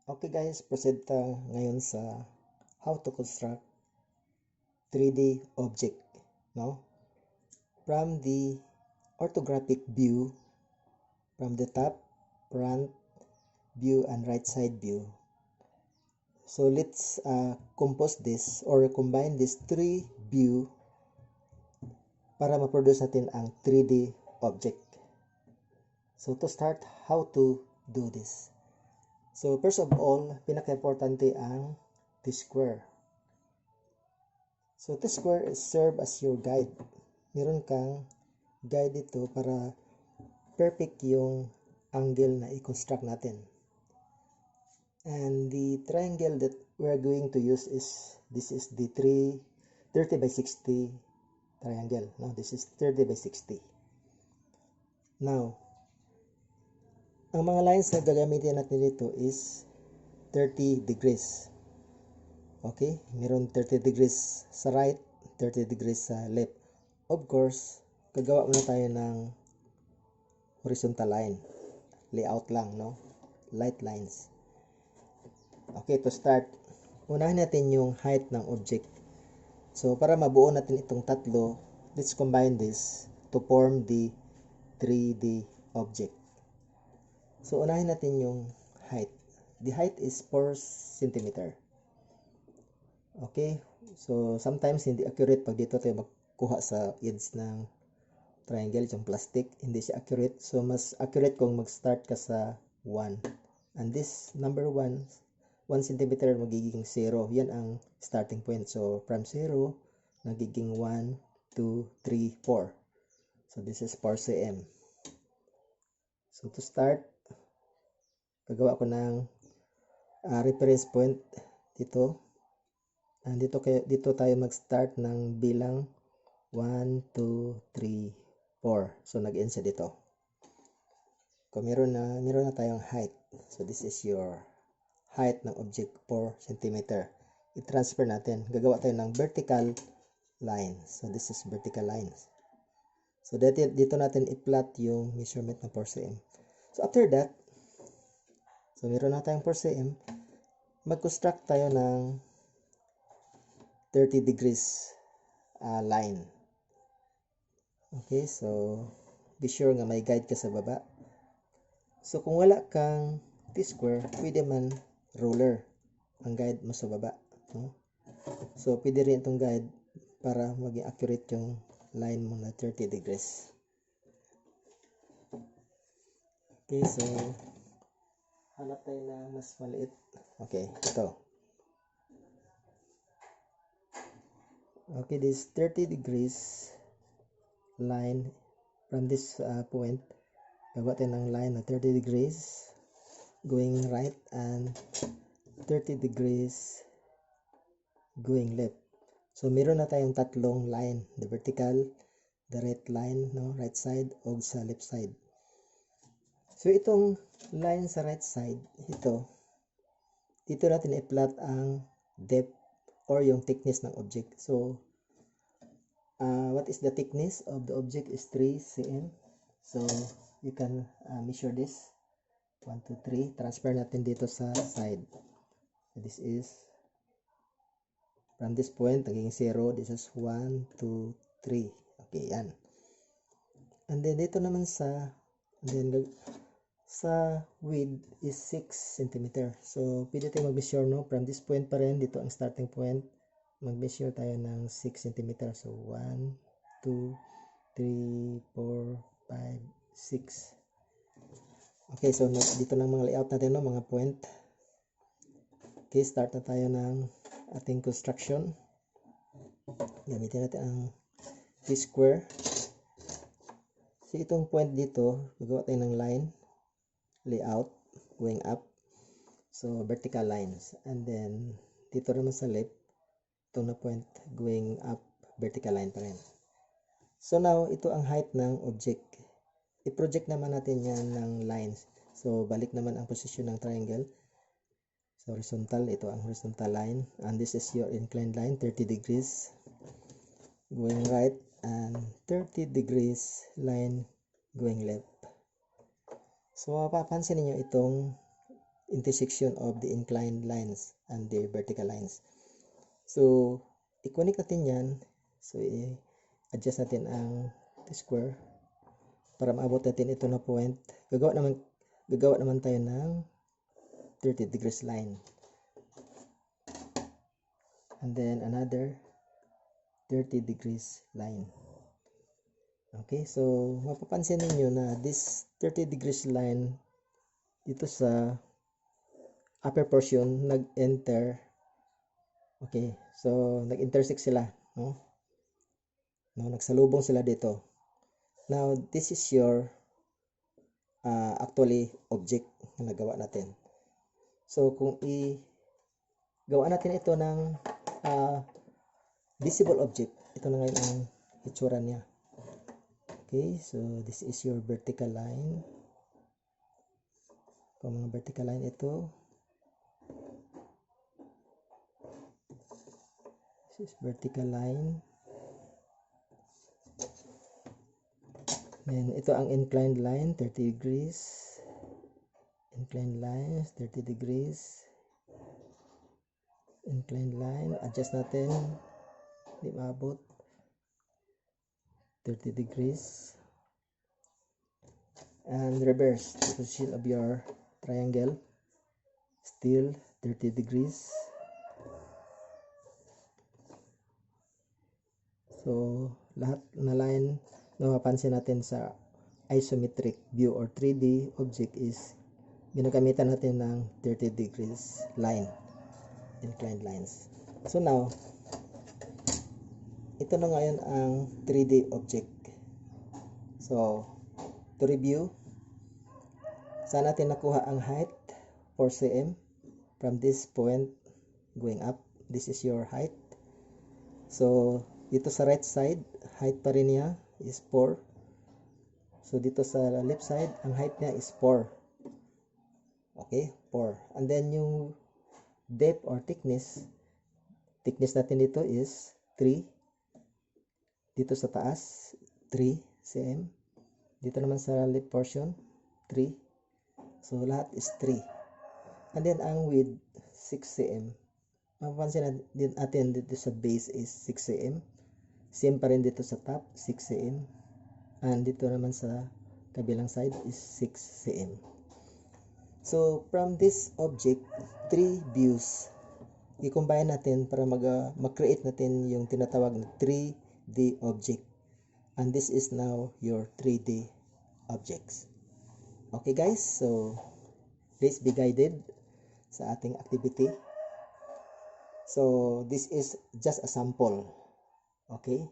Okay guys, proceed tayo ngayon sa how to construct 3D object, no? From the orthographic view, from the top, front view, and right side view. So let's compose this or combine this three view para ma-produce natin ang 3D object. So to start, how to do this? So first of all, pinaka-importante ang T-square. So T-square is serve as your guide. Meron kang guide dito para perfect yung angle na i-construct natin. And the triangle that we're going to use is, this is the 30 by 60 triangle. No, this is 30 by 60. Now, ang mga lines na gagamitin natin dito is 30 degrees. Okay? Meron 30 degrees sa right, 30 degrees sa left. Of course, gagawa muna tayo ng horizontal line. Layout lang, no? Light lines. Okay, to start, unahin natin yung height ng object. So, para mabuo natin itong tatlo, let's combine this to form the 3D object. So, unahin natin yung height. The height is 4 cm. Okay? So, sometimes hindi accurate pag dito tayo magkuha sa edge ng triangle, yung plastic. Hindi siya accurate. So, mas accurate kung mag-start ka sa 1. And this number 1 cm magiging 0. Yan ang starting point. So, from 0, nagiging 1, 2, 3, 4. So, this is 4 cm. So, to start, gagawa ko ng reference point dito. And dito tayo mag-start ng bilang 1, 2, 3, 4. So, nag-end siya dito. Kung meron na tayong height. So, this is your height ng object, 4 cm. I-transfer natin. Gagawa tayo ng vertical line. So, this is vertical lines. So, dito natin i-plot yung measurement ng 4 cm. So, after that, so meron na tayong 4 cm, mag-construct tayo ng 30 degrees line. Okay, so be sure nga may guide ka sa baba. So, kung wala kang T-square, pwede man ruler ang guide mo sa baba. No? So, pwede rin itong guide para maging accurate yung line mo na 30 degrees. Okay, so hanap tayo na mas maliit. Okay, ito. Okay, this 30 degrees line from this point. Gagawa tayo ng line na 30 degrees going right and 30 degrees going left. So, meron na tayong tatlong line. The vertical, the right line, no, right side, o sa left side. So, itong line sa right side, dito natin i-plot ang depth or yung thickness ng object. So, what is the thickness of the object is 3 cm. So, you can measure this. 1, 2, 3. Transfer natin dito sa side. So, this is from this point, naging 0. This is 1, 2, 3. Okay, yan. And then, dito naman sa width is 6 cm. So, pwede tayo mag-measure, no? From this point pa rin, dito ang starting point. Mag-measure tayo ng 6 cm. So, 1, 2, 3, 4, 5, 6. Okay, so dito lang mga layout natin, no? Mga point. Okay, start na tayo ng ating construction. Gamitin natin ang T-square. So, itong point dito, gagawa tayo ng line. Layout, going up. So, vertical lines. And then, dito naman sa left, itong na point, going up, vertical line pa rin. So, now, ito ang height ng object. I-project naman natin yan ng lines. So, balik naman ang position ng triangle. So, horizontal, ito ang horizontal line. And this is your inclined line, 30 degrees. Going right, and 30 degrees line going left. So, mapapansin niyo itong intersection of the inclined lines and the vertical lines. So, i-connect natin yan. So, i-adjust natin ang T-square para maabot natin ito na point. Gagawa naman tayo ng 30 degrees line. And then, another 30 degrees line. Okay, so mapapansin niyo na this 30 degrees line dito sa upper portion nag-enter. Okay, so nag-intersect sila, no? No, nagsalubong sila dito. Now, this is your actually object na nagawa natin. So, kung gawa natin ito ng visible object, ito na ngayon ang itsura niya. Okay, so this is your vertical line. Kung mga vertical line ito, this is vertical line. Then ito ang inclined line, 30 degrees. Inclined lines, 30 degrees. Inclined line, adjust natin. Hindi maabot. 30 degrees. And reverse the position of your triangle. Still 30 degrees. So, lahat na line na mapansin natin sa isometric view or 3D object is ginagamitan natin ng 30 degrees line, inclined lines. So now, ito na ngayon ang 3D object. So, to review, saan natin nakuha ang height 4 cm from this point going up. This is your height. So, dito sa right side, height pa rin niya is 4. So, dito sa left side, ang height niya is 4. Okay, 4. And then, yung depth or thickness natin dito is 3. Dito sa taas, 3 cm. Dito naman sa left portion, 3. So, lahat is 3. And then, ang width, 6 cm. Mapapansin natin dito sa base is 6 cm. Same pa rin dito sa top, 6 cm. And dito naman sa kabilang side is 6 cm. So, from this object, 3 views, i-combine natin para mag-create natin yung tinatawag na 3D object. And this is now your 3D objects. Okay guys, so please be guided sa ating activity. So, this is just a sample. Okay?